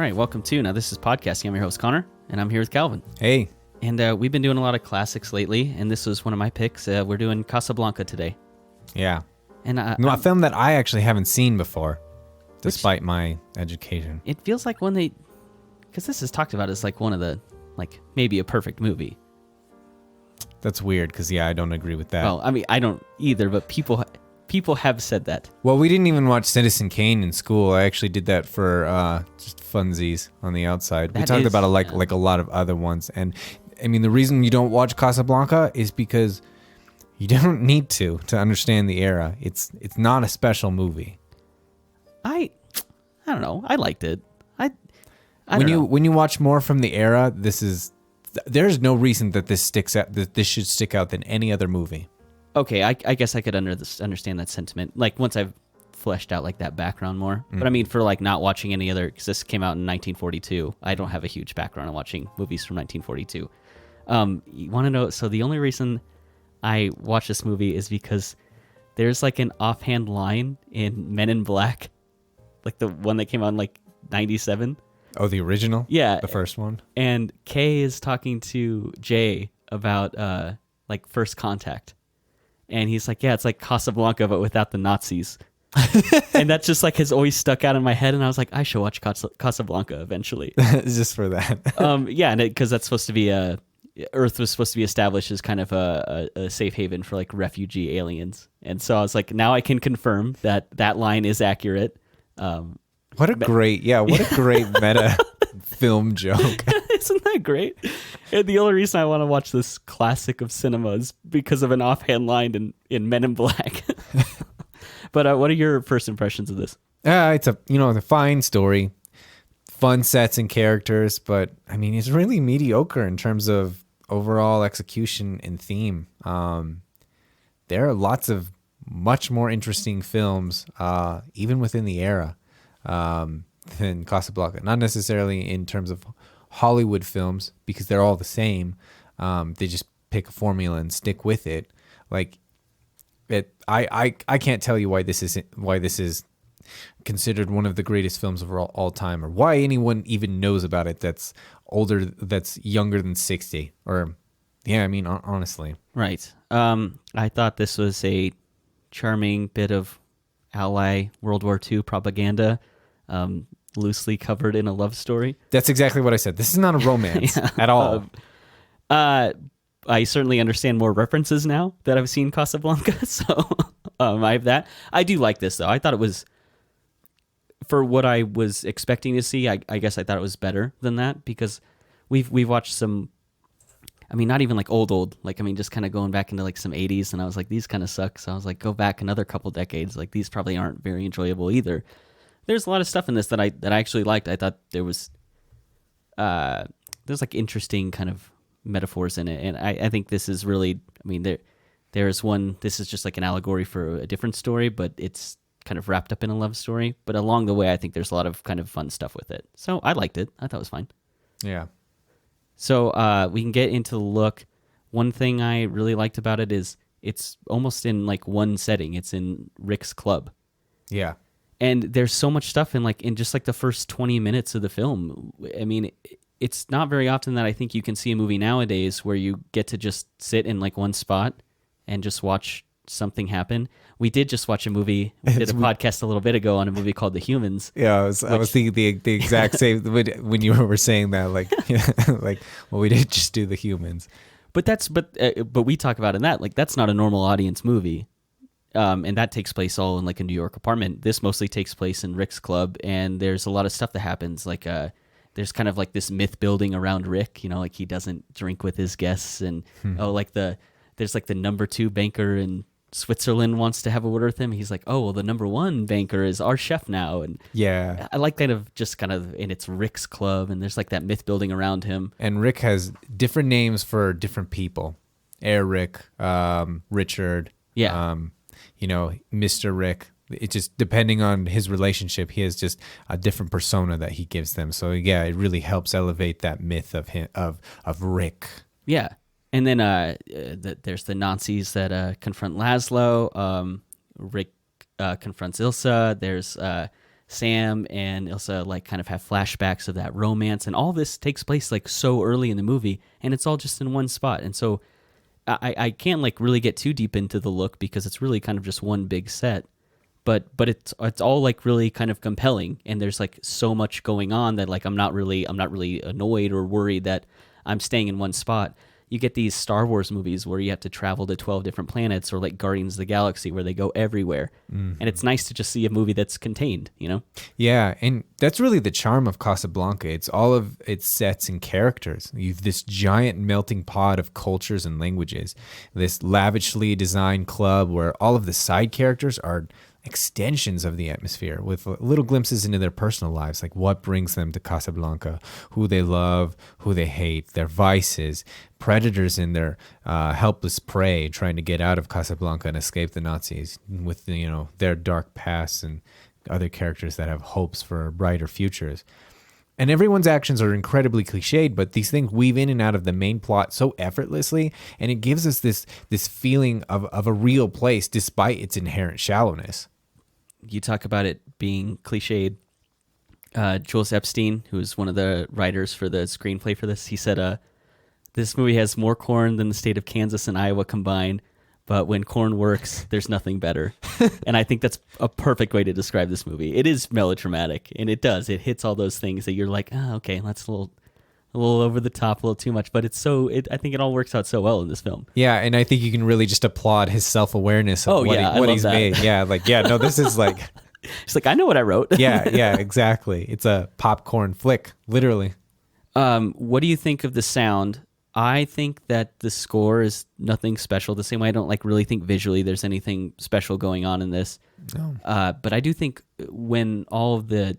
All right, welcome to Now This is Podcasting. I'm your host, Connor, and I'm here with Calvin. Hey. And we've been doing a lot of classics lately, and this was one of my picks. We're doing Casablanca today. Yeah. And a film that I actually haven't seen before, despite my education. It feels like when they... Because this is talked about as like one of the... Like, maybe a perfect movie. That's weird, because, I don't agree with that. Well, I mean, I don't either, but people have said that. Well, we didn't even watch Citizen Kane in school. I actually did that for just funsies on the outside. We talked about it like a lot of other ones. And, I mean, the reason you don't watch Casablanca is because you don't need to understand the era. It's not a special movie. I don't know. I liked it. When you watch more from the era, there's no reason that this sticks out. That this should stick out than any other movie. Okay, I guess I could understand that sentiment. Like once I've fleshed out like that background more. But I mean, for like not watching any other, because this came out in 1942. I don't have a huge background on watching movies from 1942. You want to know? So the only reason I watch this movie is because there's like an offhand line in Men in Black, like the one that came out in like 97. Oh, the original? Yeah. The first one? And Kay is talking to Jay about like First Contact. And he's like, yeah, it's like Casablanca, but without the Nazis. And that just like has always stuck out in my head. And I was like, I should watch Casablanca eventually. Just for that. Yeah, and because that's supposed to be Earth was supposed to be established as kind of a safe haven for like refugee aliens. And so I was like, now I can confirm that line is accurate. What a great meta film joke. Isn't that great? And the only reason I want to watch this classic of cinema is because of an offhand line in Men in Black. But what are your first impressions of this? It's a fine story, fun sets and characters, but I mean, it's really mediocre in terms of overall execution and theme. There are lots of much more interesting films, even within the era, than Casablanca. Not necessarily in terms of Hollywood films, because they're all the same. They just pick a formula and stick with it. Like I can't tell you why this is considered one of the greatest films of all time, or why anyone even knows about it that's younger than 60. Or yeah, I mean, honestly. Right. I thought this was a charming bit of ally World War II propaganda, loosely covered in a love story. That's exactly what I said. This is not a romance at all. I certainly understand more references now that I've seen Casablanca, so I have that. I do like this, though. I thought it was, for what I was expecting to see, I guess I thought it was better than that, because we've watched some, I mean, not even like old, like, I mean, just kind of going back into like some 80s, and I was like, these kind of suck, so I was like, go back another couple decades, like, these probably aren't very enjoyable either. There's a lot of stuff in this that I actually liked. I thought there's like interesting kind of metaphors in it, and I think this is really, I mean, there's one, this is just like an allegory for a different story, but it's kind of wrapped up in a love story. But along the way, I think there's a lot of kind of fun stuff with it. So I liked it. I thought it was fine. Yeah. So we can get into the look. One thing I really liked about it is it's almost in like one setting. It's in Rick's club. Yeah. And there's so much stuff in just like the first 20 minutes of the film. I mean, it's not very often that I think you can see a movie nowadays where you get to just sit in like one spot and just watch something happen. We did just watch a movie. We did a podcast a little bit ago on a movie called The Humans. Yeah, I was thinking the exact same when you were saying that. Like, like, well, we did just do The Humans. But we talk about in that, like, that's not a normal audience movie. And that takes place all in like a New York apartment. This mostly takes place in Rick's club, and there's a lot of stuff that happens. Like, there's kind of like this myth building around Rick, like he doesn't drink with his guests, and there's like the number 2 banker in Switzerland wants to have a word with him. He's like, oh, well, the number 1 banker is our chef now, and yeah, I like kind of, and it's Rick's club, and there's like that myth building around him. And Rick has different names for different people: Eric, Richard, yeah. Mr. Rick. It's just depending on his relationship, he has just a different persona that he gives them. So yeah, it really helps elevate that myth of him, of Rick. Yeah, and then there's the Nazis that confront Laszlo. Rick confronts Ilsa. There's Sam and Ilsa like kind of have flashbacks of that romance, and all this takes place like so early in the movie, and it's all just in one spot. And so I can't like really get too deep into the look because it's really kind of just one big set. But it's all like really kind of compelling, and there's like so much going on that like I'm not really annoyed or worried that I'm staying in one spot. You get these Star Wars movies where you have to travel to 12 different planets, or like Guardians of the Galaxy where they go everywhere. And it's nice to just see a movie that's contained, you know? Yeah, and that's really the charm of Casablanca. It's all of its sets and characters. You've this giant melting pot of cultures and languages, this lavishly designed club where all of the side characters are extensions of the atmosphere with little glimpses into their personal lives, like what brings them to Casablanca, who they love, who they hate, their vices, predators in their helpless prey trying to get out of Casablanca and escape the Nazis with, you know, their dark pasts, and other characters that have hopes for brighter futures. And everyone's actions are incredibly cliched, but these things weave in and out of the main plot so effortlessly, and it gives us this feeling of a real place despite its inherent shallowness. You talk about it being cliched. Jules Epstein, who is one of the writers for the screenplay for this, he said, this movie has more corn than the state of Kansas and Iowa combined, but when corn works, there's nothing better. And I think that's a perfect way to describe this movie. It is melodramatic, and it hits all those things that you're like, oh, okay, that's a little over the top, a little too much, but I think it all works out so well in this film. Yeah, and I think you can really just applaud his self-awareness of what he's made. Yeah, like, yeah, no, this is like... It's like, I know what I wrote. yeah, exactly. It's a popcorn flick, literally. What do you think of the sound? I think that the score is nothing special. The same way I don't like really think visually there's anything special going on in this. No. But I do think when all of the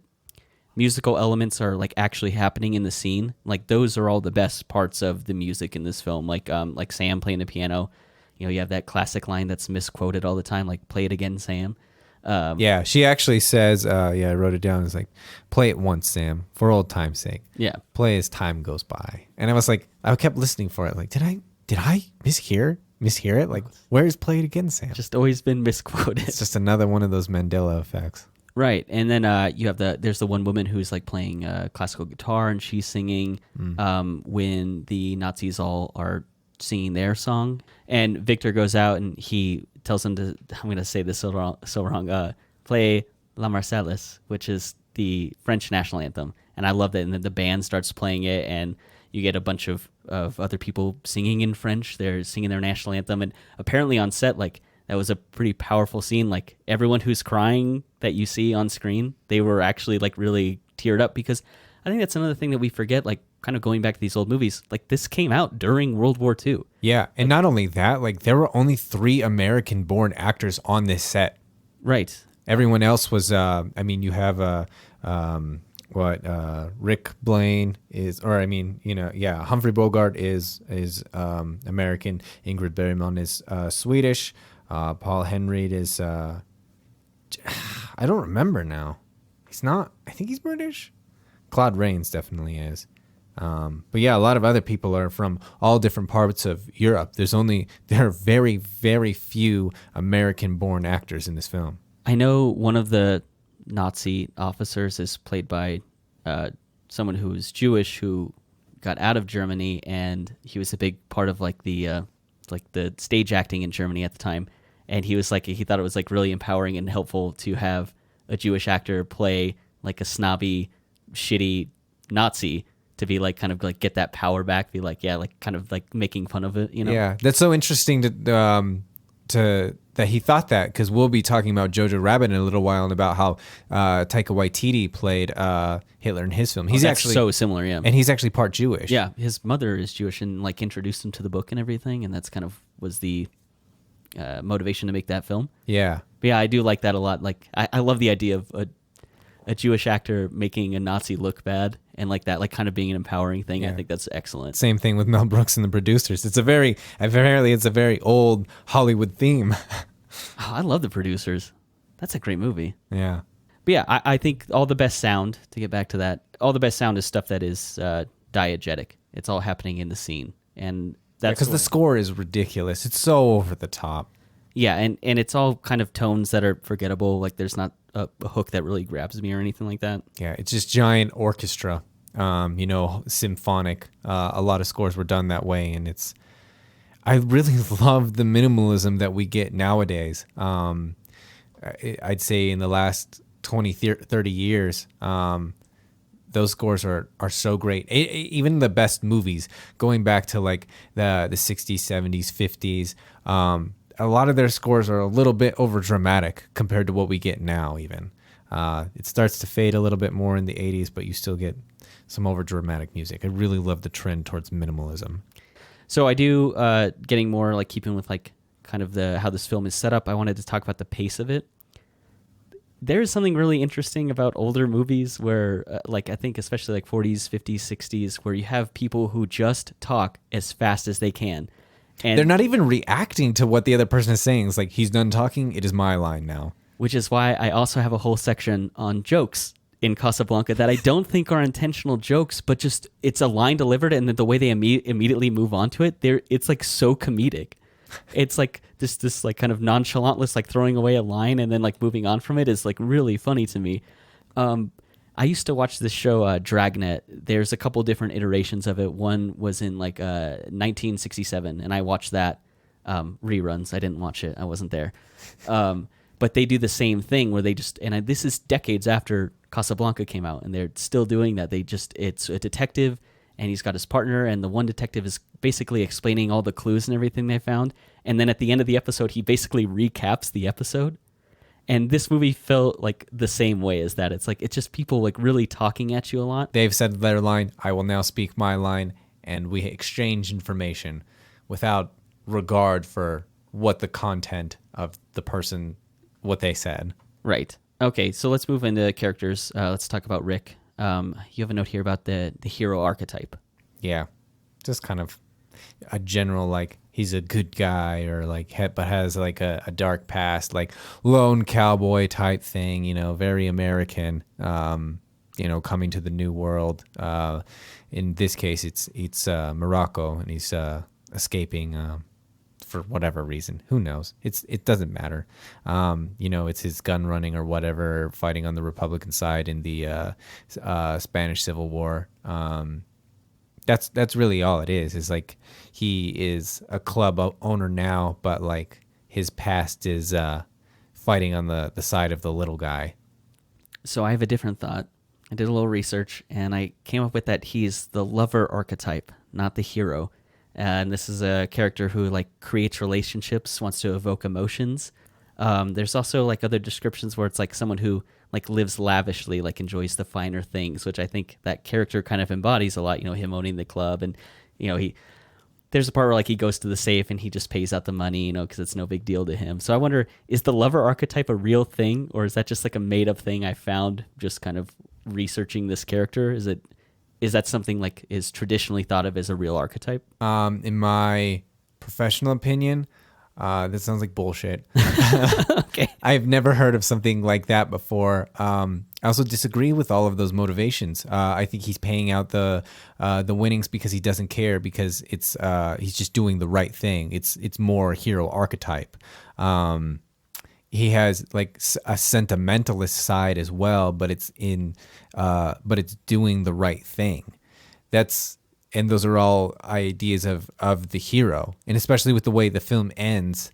musical elements are like actually happening in the scene, like those are all the best parts of the music in this film. Like Sam playing the piano, you know, you have that classic line that's misquoted all the time, like "Play it again, Sam." Yeah, she actually says, I wrote it down. It's like, play it once, Sam, for old time's sake. Yeah, play as time goes by. And I was like, I kept listening for it. Like, did I mishear it? Like, where's "Play it again, Sam"? Just always been misquoted. It's just another one of those Mandela effects. Right, and then you have there's the one woman who's like playing classical guitar, and she's singing when the Nazis all are singing their song, and Victor goes out and he tells them to, I'm going to say this so wrong, play La Marseillaise, which is the French national anthem, and I love that. And then the band starts playing it, and you get a bunch of other people singing in French. They're singing their national anthem, and apparently on set, like, that was a pretty powerful scene. Like, everyone who's crying that you see on screen, they were actually like really teared up, because I think that's another thing that we forget, like kind of going back to these old movies, like this came out during World War II. Yeah, and not only that, like there were only 3 American-born actors on this set. Right. Everyone else was, you have Rick Blaine is, Humphrey Bogart is American. Ingrid Bergman is Swedish. Paul Henreid is, I don't remember now. He's not, I think he's British. Claude Rains definitely is. But yeah, a lot of other people are from all different parts of Europe. There are very, very few American-born actors in this film. I know one of the Nazi officers is played by someone who was Jewish who got out of Germany, and he was a big part of like the stage acting in Germany at the time. And he was like, he thought it was like really empowering and helpful to have a Jewish actor play like a snobby, shitty Nazi, to be like kind of like get that power back, be like, yeah, like kind of like making fun of it, you know? Yeah, that's so interesting to that he thought that, because we'll be talking about Jojo Rabbit in a little while and about how Taika Waititi played Hitler in his film. He's actually so similar, yeah. And he's actually part Jewish. Yeah, his mother is Jewish and like introduced him to the book and everything, and that's kind of was the motivation to make that film. Yeah. But yeah, I do like that a lot. Like, I love the idea of a Jewish actor making a Nazi look bad, and like that, like kind of being an empowering thing. Yeah. I think that's excellent. Same thing with Mel Brooks and The Producers. It's a very old Hollywood theme. Oh, I love The Producers. That's a great movie. Yeah. But yeah, I think all the best sound, to get back to that, all the best sound is stuff that is diegetic. It's all happening in the scene. And that's because the score is ridiculous. It's so over the top. Yeah, and it's all kind of tones that are forgettable. Like there's not a hook that really grabs me or anything like that. Yeah, it's just giant orchestra, symphonic. A lot of scores were done that way, and I really love the minimalism that we get nowadays. I'd say in the last 20, 30 years, those scores are so great. Even the best movies, going back to like the 60s, 70s, 50s, a lot of their scores are a little bit over dramatic compared to what we get now even. It starts to fade a little bit more in the 80s, but you still get some over dramatic music. I really love the trend towards minimalism. So I do, getting more like keeping with like kind of how this film is set up, I wanted to talk about the pace of it. There's something really interesting about older movies where, like, I think especially like 40s, 50s, 60s, where you have people who just talk as fast as they can. And they're not even reacting to what the other person is saying. It's like, he's done talking, it is my line now. Which is why I also have a whole section on jokes in Casablanca that I don't think are intentional jokes, but just it's a line delivered, and then the way they immediately move on to it, it's like so comedic. It's like this like kind of nonchalantless, like throwing away a line and then like moving on from it is like really funny to me. I used to watch this show, Dragnet. There's a couple different iterations of it. One was in like 1967, and I watched that reruns. I didn't watch it. I wasn't there. But they do the same thing where they just, and this is decades after Casablanca came out, and they're still doing that. It's a detective, and he's got his partner, and the one detective is basically explaining all the clues and everything they found. And then at the end of the episode, he basically recaps the episode. And this movie felt like the same way as that. It's like, it's just people like really talking at you a lot. They've said their line, I will now speak my line, and we exchange information without regard for what the content of the person, what they said. Right. Okay, so let's move into characters. Let's talk about Rick. You have a note here about the hero archetype. Yeah, just kind of a general, like, he's a good guy, or like, but has like a dark past, like lone cowboy type thing, very American, coming to the new world. In this case, it's Morocco, and he's escaping for whatever reason. Who knows? It doesn't matter. It's his gun running or whatever, fighting on the Republican side in the Spanish Civil War. That's really all it is. Is like, he is a club owner now, but like his past is fighting on the side of the little guy. So I have a different thought. I did a little research, and I came up with that he's the lover archetype, not the hero. And this is a character who like creates relationships, wants to evoke emotions. There's also like other descriptions where it's like someone who like lives lavishly, like enjoys the finer things, which I think that character kind of embodies a lot. Him owning the club, and there's a part where like he goes to the safe and he just pays out the money, because it's no big deal to him. So I wonder, is the lover archetype a real thing, or is that just like a made up thing I found just kind of researching this character? Is that something like is traditionally thought of as a real archetype? In my professional opinion, that sounds like bullshit. Okay. I've never heard of something like that before. I also disagree with all of those motivations. I think he's paying out the winnings because he doesn't care, because he's just doing the right thing. It's more hero archetype. He has like a sentimentalist side as well, but it's doing the right thing. And those are all ideas of the hero, and especially with the way the film ends,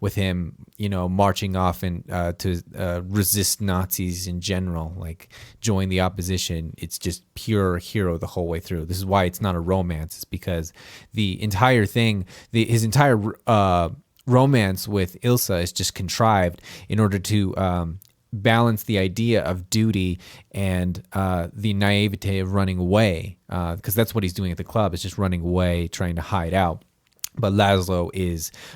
with him, marching off and to resist Nazis in general, like join the opposition. It's just pure hero the whole way through. This is why it's not a romance. It's because the entire thing, his entire romance with Ilsa is just contrived in order to balance the idea of duty and the naivete of running away, because that's what he's doing at the club, is just running away, trying to hide out. But Laszlo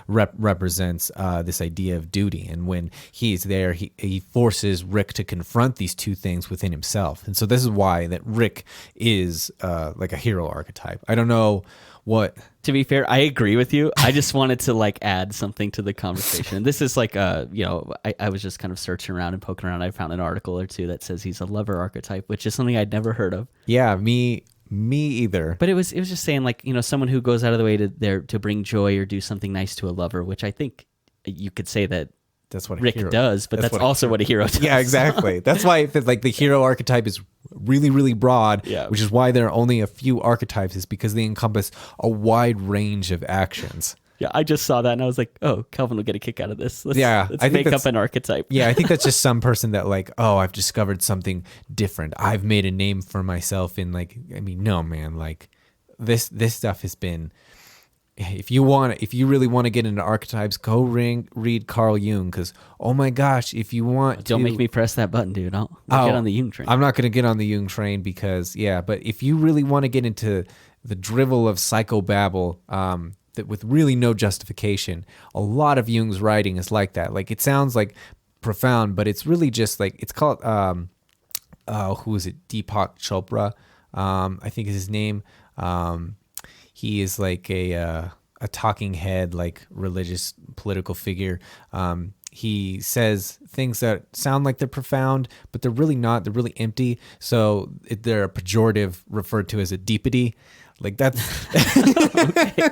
represents this idea of duty, and when he's there, he forces Rick to confront these two things within himself. And so this is why that Rick is like a hero archetype. I don't know what. To be fair, I agree with you. I just wanted to like add something to the conversation. This is like I was just kind of searching around and poking around. I found an article or two that says he's a lover archetype, which is something I'd never heard of. Yeah, me either. But it was just saying like, someone who goes out of the way to bring joy or do something nice to a lover, which I think you could say that that's what a Rick hero does, but that's also what a hero does. Yeah, exactly. That's why like the hero archetype is really, really broad, Yeah. which is why there are only a few archetypes, is because they encompass a wide range of actions. Yeah, I just saw that and I was like, oh, Calvin will get a kick out of this. Let's I think make up that's- an archetype. Yeah, I think that's just some person that like, oh, I've discovered something different. I've made a name for myself in like, I mean, no, man, like this stuff has been. If you really want to get into archetypes, go read Carl Jung, because oh my gosh, if you want, Don't make me press that button, dude. I'll get on the Jung train. I'm not going to get on the Jung train because but if you really want to get into the drivel of psychobabble, that with really no justification, a lot of Jung's writing is like that. Like it sounds like profound, but it's really just like it's called who is it? Deepak Chopra, I think is his name. He is like a talking head, like religious political figure. He says things that sound like they're profound, but they're really not. They're really empty. So they're a pejorative referred to as a deepity. Like that's. Okay.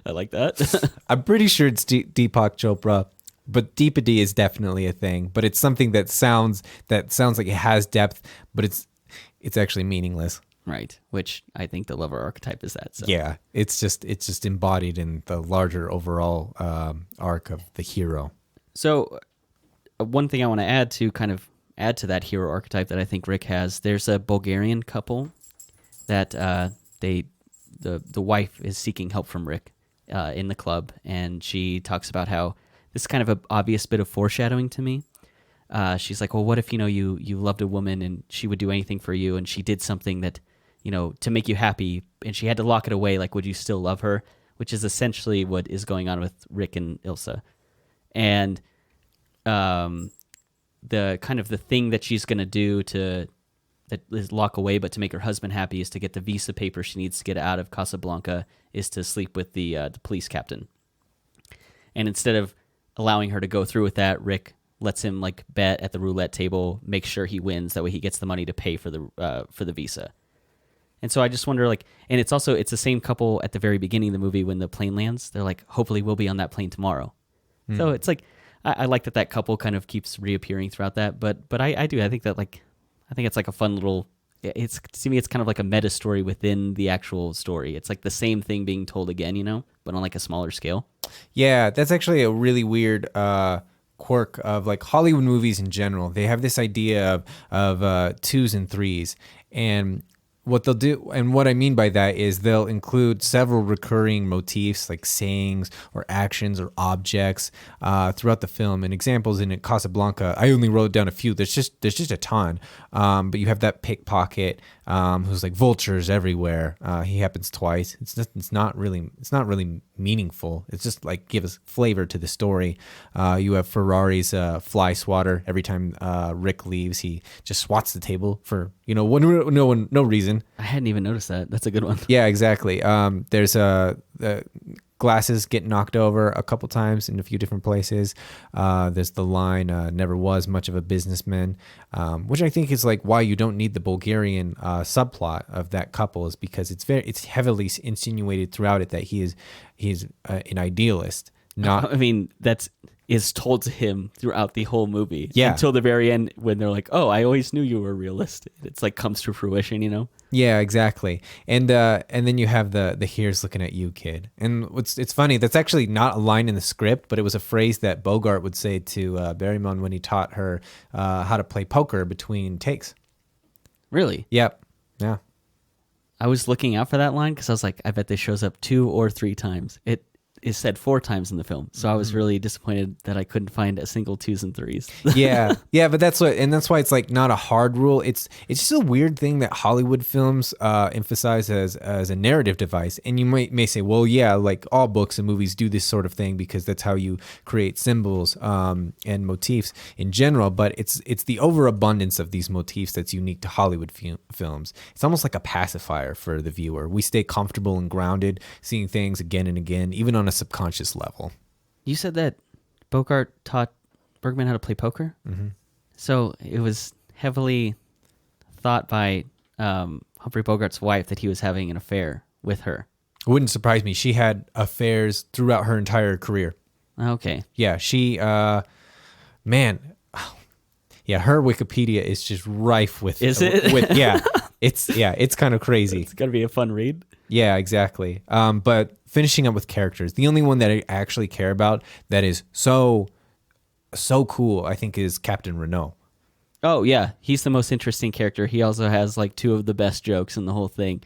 I like that. I'm pretty sure it's Deepak Chopra, but deepity is definitely a thing. But it's something that sounds like it has depth, but it's actually meaningless. Right, which I think the lover archetype is that. So. Yeah, it's just embodied in the larger overall arc of the hero. So one thing I want to add to that hero archetype that I think Rick has, there's a Bulgarian couple that the wife is seeking help from Rick in the club, and she talks about how this is kind of an obvious bit of foreshadowing to me. She's like, well, what if, you loved a woman and she would do anything for you, and she did something that, to make you happy, and she had to lock it away, like, would you still love her? Which is essentially what is going on with Rick and Ilsa. And the kind of the thing that she's going to do that is lock away, but to make her husband happy, is to get the visa paper she needs to get out of Casablanca, is to sleep with the police captain. And instead of allowing her to go through with that, Rick lets him like bet at the roulette table, make sure he wins. That way he gets the money to pay for the visa. And so I just wonder, like, and it's the same couple at the very beginning of the movie when the plane lands. They're like, hopefully we'll be on that plane tomorrow. So it's like, I like that couple kind of keeps reappearing throughout that. But I think that, like, I think it's like a fun little, to me, it's kind of like a meta story within the actual story. It's like the same thing being told again, but on like a smaller scale. Yeah, that's actually a really weird quirk of like Hollywood movies in general. They have this idea of twos and threes, and what they'll do, and what I mean by that is they'll include several recurring motifs like sayings or actions or objects throughout the film. And examples in Casablanca, I only wrote down a few. There's just a ton. But you have that pickpocket who's like vultures everywhere. He happens twice. It's not really meaningful. It's just like give us flavor to the story. You have Ferrari's fly swatter. Every time Rick leaves, he just swats the table for no reason. I hadn't even noticed that. That's a good one. Yeah, exactly. There's the glasses get knocked over a couple times in a few different places. There's the line, never was much of a businessman, which I think is like why you don't need the Bulgarian subplot of that couple, is because it's heavily insinuated throughout it that he's an idealist. Not, I mean, is told to him throughout the whole movie. Yeah. Until the very end when they're like, oh, I always knew you were a realist. It's like comes to fruition, Yeah, exactly. And then you have the here's looking at you, kid. And it's funny, that's actually not a line in the script, but it was a phrase that Bogart would say to Berryman when he taught her how to play poker between takes. Really? Yep. Yeah. I was looking out for that line because I was like, I bet this shows up 2 or 3 times. It is said 4 times in the film, so I was really disappointed that I couldn't find a single 2s and 3s. yeah, but that's why it's like not a hard rule. It's just a weird thing that Hollywood films emphasize as a narrative device. And you may say, well, yeah, like all books and movies do this sort of thing because that's how you create symbols and motifs in general. But it's the overabundance of these motifs that's unique to Hollywood films. It's almost like a pacifier for the viewer. We stay comfortable and grounded, seeing things again and again, even on a subconscious level. You said that Bogart taught Bergman how to play poker? Mm-hmm. So it was heavily thought by Humphrey Bogart's wife that he was having an affair with her. It wouldn't surprise me. She had affairs throughout her entire career. Okay. Yeah, she Man, yeah, her Wikipedia is just rife with. Is it? Yeah, it's kind of crazy. It's gonna be a fun read. Yeah, exactly. But finishing up with characters, the only one that I actually care about that is so cool, I think, is Captain Renault. Oh yeah, he's the most interesting character. He also has like two of the best jokes in the whole thing.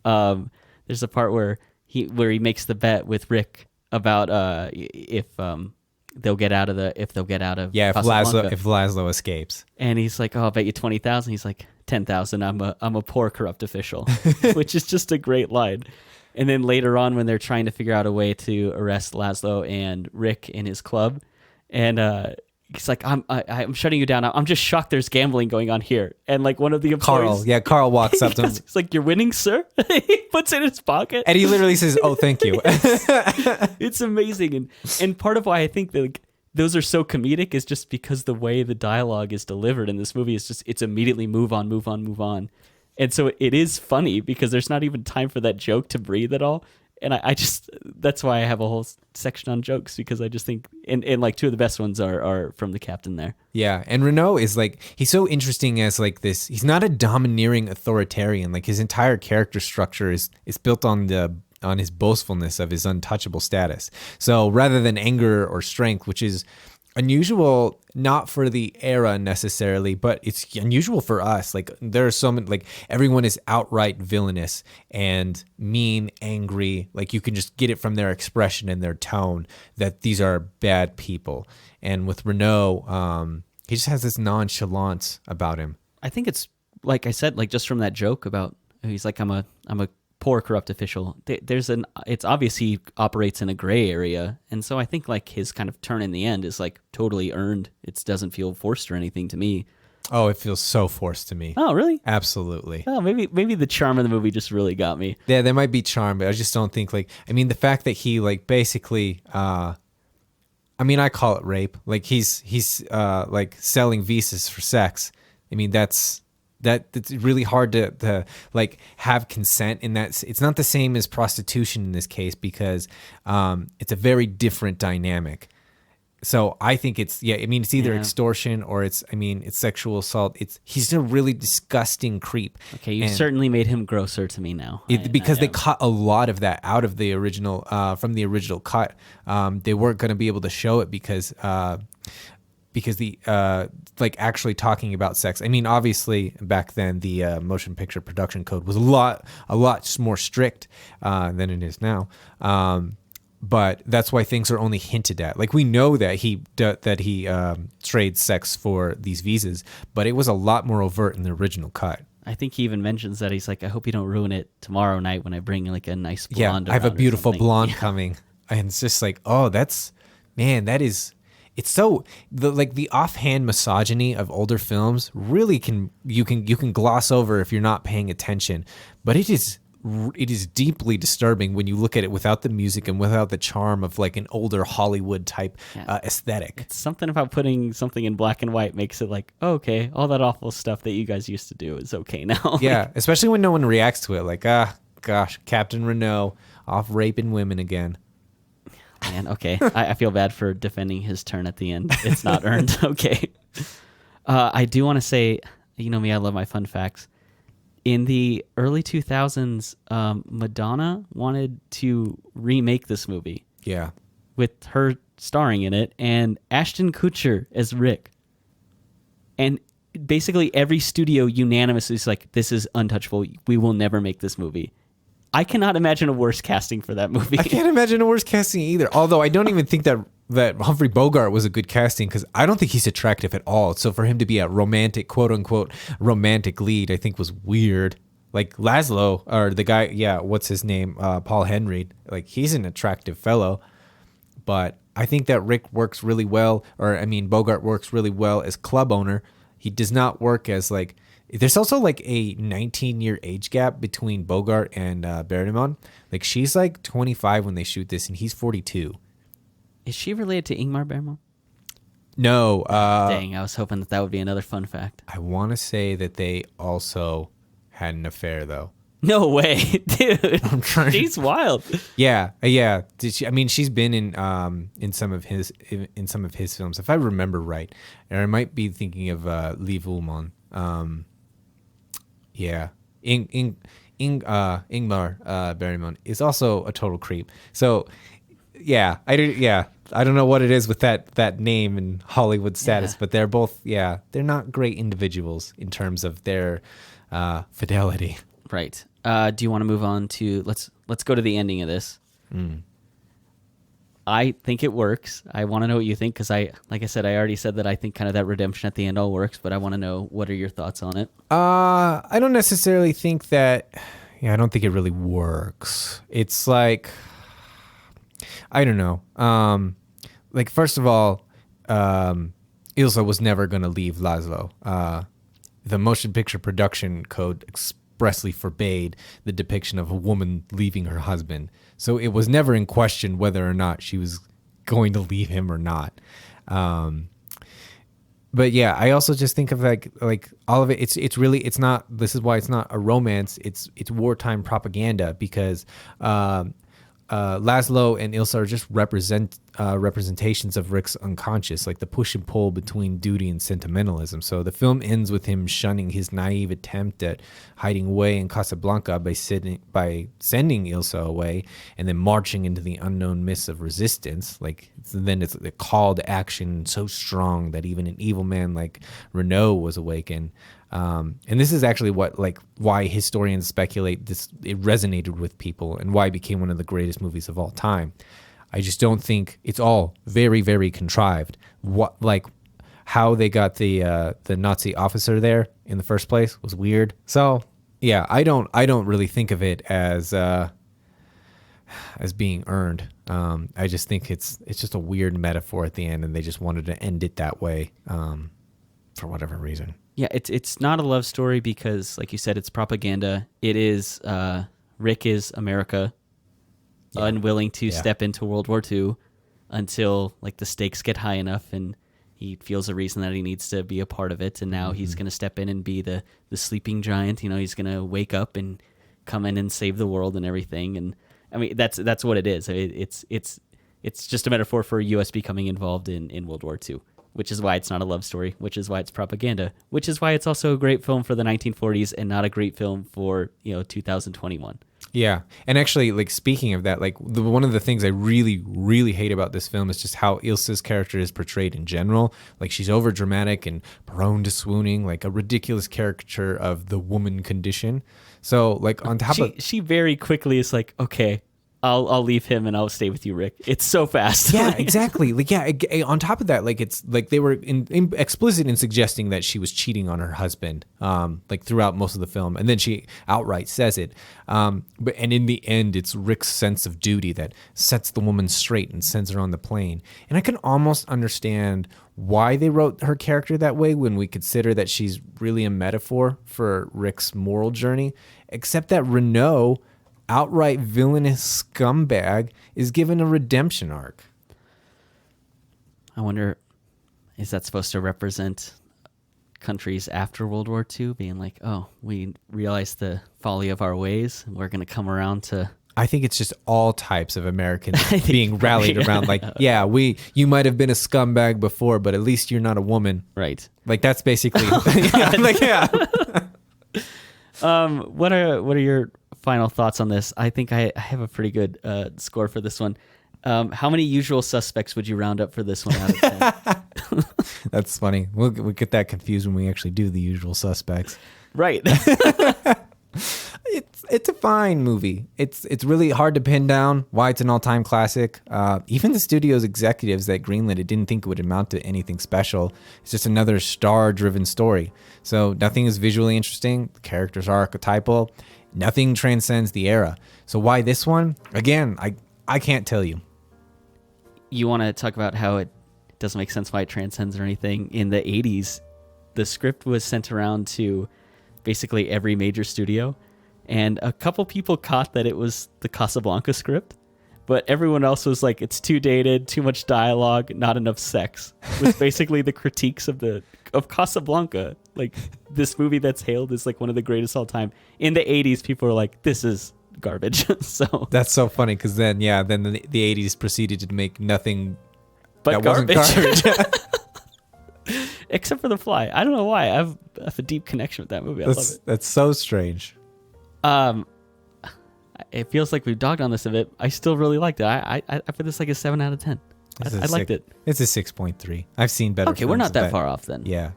There's a part where he makes the bet with Rick about if they'll get out of Casablanca. If Laszlo escapes, And he's like, "Oh, I'll bet you 20,000." He's like, 10,000. I'm a poor corrupt official," which is just a great line. And then later on, when they're trying to figure out a way to arrest Laszlo and Rick in his club, and he's like, I'm shutting you down. I'm just shocked there's gambling going on here. And like one of the employees, Carl walks up to him. He's like, "You're winning, sir." He puts it in his pocket, And he literally says, "Oh, thank you." it's amazing. And part of why I think that like, those are so comedic is just because the way the dialogue is delivered in this movie is just, it's immediately move on, move on, move on. And so it is funny because there's not even time for that joke to breathe at all. And I just, that's why I have a whole section on jokes, because I just think, and like two of the best ones are from the captain there. Yeah, and Renault is like, he's so interesting as like this, he's not a domineering authoritarian. Like his entire character structure is built on his boastfulness of his untouchable status. So rather than anger or strength, which is unusual, not for the era necessarily, but it's unusual for us. Like there are so many, like everyone is outright villainous and mean, angry. Like you can just get it from their expression and their tone that these are bad people. And with Renault, he just has this nonchalance about him. I think it's, like I said, like just from that joke about, he's like, I'm a poor corrupt official. It's obvious he operates in a gray area, and so I think like his kind of turn in the end is like totally earned. It doesn't feel forced or anything to me. Oh, it feels so forced to me. Oh, really? Absolutely. Oh, maybe the charm of the movie just really got me. Yeah, there might be charm, but I just don't think like, I mean, the fact that he like basically, I mean, I call it rape. Like he's like selling visas for sex. I mean, that's really hard to like have consent in that. It's not the same as prostitution in this case because it's a very different dynamic. So I think it's either extortion or it's sexual assault. He's a really disgusting creep. Okay, you certainly made him grosser to me now. Because they cut a lot of that out of the original from the original cut. They weren't going to be able to show it because the like actually talking about sex. I mean, obviously back then the motion picture production code was a lot more strict than it is now. But that's why things are only hinted at. Like we know that he trades sex for these visas, but it was a lot more overt in the original cut. I think he even mentions that. He's like, "I hope you don't ruin it tomorrow night when I bring like a nice blonde." Yeah, I have a beautiful blonde coming, and it's just like, oh, that is. It's so the offhand misogyny of older films really can gloss over if you're not paying attention, but it is deeply disturbing when you look at it without the music and without the charm of like an older Hollywood type aesthetic. It's something about putting something in black and white makes it like, oh, okay, all that awful stuff that you guys used to do is okay now. Yeah, especially when no one reacts to it. Like, gosh, Captain Renault off raping women again. Man, okay. I feel bad for defending his turn at the end. It's not earned. Okay. I do want to say, you know me, I love my fun facts. In the early 2000s, Madonna wanted to remake this movie. Yeah. With her starring in it and Ashton Kutcher as Rick. And basically every studio unanimously is like, this is untouchable. We will never make this movie. I cannot imagine a worse casting for that movie. I can't imagine a worse casting either. Although I don't even think that Humphrey Bogart was a good casting because I don't think he's attractive at all. So for him to be a romantic, quote unquote, romantic lead, I think was weird. Like Laszlo, or the guy, what's his name? Paul Henry. Like he's an attractive fellow. But I think that Rick works really well, Bogart works really well as club owner. He does not work as like... There's also like a 19-year age gap between Bogart and Bergman. Like she's like 25 when they shoot this, and he's 42. Is she related to Ingmar Bergman? No. Dang, I was hoping that would be another fun fact. I want to say that they also had an affair, though. No way, dude. I'm trying. She's wild. Yeah, yeah. Did she? I mean, she's been in some of his films, if I remember right. And I might be thinking of Liv Ullmann. Yeah, Ingmar Bergman is also a total creep. So, yeah, I don't know what it is with that name and Hollywood status, but they're both, they're not great individuals in terms of their fidelity. Right. Do you want to move on to let's go to the ending of this? I think it works. I want to know what you think because like I said, I already said that I think kind of that redemption at the end all works, but I want to know what are your thoughts on it? I don't necessarily think that. Yeah, I don't think it really works. It's like, I don't know. Like first of all, Ilsa was never going to leave Laszlo. The motion picture production code expressly forbade the depiction of a woman leaving her husband. So it was never in question whether or not she was going to leave him or not. But yeah, I also just think of like all of it. It's not. This is why it's not a romance. It's wartime propaganda because Laszlo and Ilsa are just representations of Rick's unconscious, like the push and pull between duty and sentimentalism. So the film ends with him shunning his naive attempt at hiding away in Casablanca by sending Ilsa away and then marching into the unknown mists of resistance. Like then it's the call to action so strong that even an evil man like Renault was awakened. And this is actually why historians speculate this it resonated with people and why it became one of the greatest movies of all time. I just don't think it's all very, very contrived. How they got the Nazi officer there in the first place was weird. So yeah, I don't really think of it as being earned. I just think it's just a weird metaphor at the end, and they just wanted to end it that way for whatever reason. Yeah, it's not a love story because, like you said, it's propaganda. It is Rick is America, unwilling to step into World War II until like the stakes get high enough and he feels a reason that he needs to be a part of it. And now he's going to step in and be the sleeping giant. You know, he's going to wake up and come in and save the world and everything. And I mean, that's what it is. It's just a metaphor for U.S. becoming involved in World War II. Which is why it's not a love story, which is why it's propaganda, which is why it's also a great film for the 1940s and not a great film for, 2021. Yeah. And actually, like, speaking of that, like, one of the things I really, really hate about this film is just how Ilsa's character is portrayed in general. Like, she's over dramatic and prone to swooning, like a ridiculous caricature of the woman condition. So, like, on top of... She very quickly is like, okay, I'll leave him and I'll stay with you, Rick. It's so fast. Yeah, exactly. Like, yeah. On top of that, like, it's like they were explicit in suggesting that she was cheating on her husband, like throughout most of the film, and then she outright says it. And in the end, it's Rick's sense of duty that sets the woman straight and sends her on the plane. And I can almost understand why they wrote her character that way when we consider that she's really a metaphor for Rick's moral journey, except that Renault, outright villainous scumbag, is given a redemption arc. I wonder, is that supposed to represent countries after World War II being like, oh, we realize the folly of our ways and we're going to come around to... I think it's just all types of Americans being rallied around like, yeah, you might have been a scumbag before, but at least you're not a woman. Right. Like, that's basically... yeah. What are your final thoughts on this? I think I have a pretty good score for this one. How many Usual Suspects would you round up for this one out of 10? That's funny. We'll get that confused when we actually do the Usual Suspects. Right. It's a fine movie. It's really hard to pin down why it's an all-time classic. Even the studio's executives that greenlit it didn't think it would amount to anything special. It's just another star-driven story. So nothing is visually interesting. The characters are archetypal. Nothing transcends the era. So why this one? Again, I can't tell you. You want to talk about how it doesn't make sense why it transcends or anything. In the 80s, the script was sent around to basically every major studio, and a couple people caught that it was the Casablanca script, but everyone else was like, it's too dated, too much dialogue, not enough sex. It was basically the critiques of the of Casablanca, like this movie that's hailed as like one of the greatest all time. In the 80s, people were like, this is garbage. So That's so funny because then the 80s proceeded to make nothing but that wasn't garbage. garbage. Except for The Fly. I don't know why. I have a deep connection with that movie. I love it. That's so strange. It feels like we've dogged on this a bit. I still really liked it. I put this like a 7 out of 10. I liked it. It's a 6.3. I've seen better. Okay, we're not that far off then. Yeah,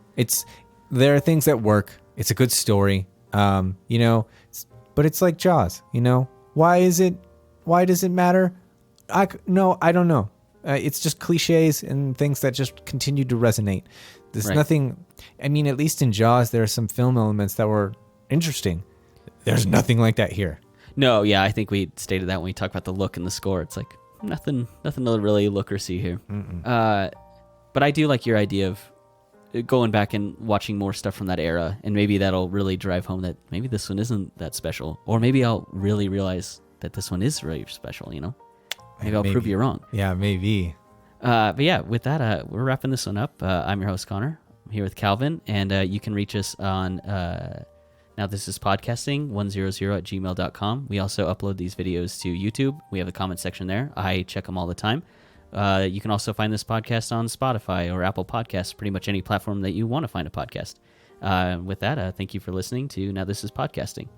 there are things that work. It's a good story. But it's like Jaws. Why does it matter? I don't know. It's just cliches and things that just continue to resonate. There's nothing. I mean, at least in Jaws, there are some film elements that were interesting. There's nothing like that here. No, yeah, I think we stated that when we talked about the look and the score. It's like nothing to really look or see here. But I do like your idea of going back and watching more stuff from that era, and maybe that'll really drive home that maybe this one isn't that special, or maybe I'll really realize that this one is really special. Maybe I'll prove you wrong. Yeah, maybe. But yeah, with that, we're wrapping this one up. I'm your host, Connor. I'm here with Calvin, and you can reach us on Now This Is Podcasting 100@gmail.com. We also upload these videos to YouTube. We have a comment section there. I check them all the time. You can also find this podcast on Spotify or Apple Podcasts, pretty much any platform that you want to find a podcast. With that, thank you for listening to Now This Is Podcasting.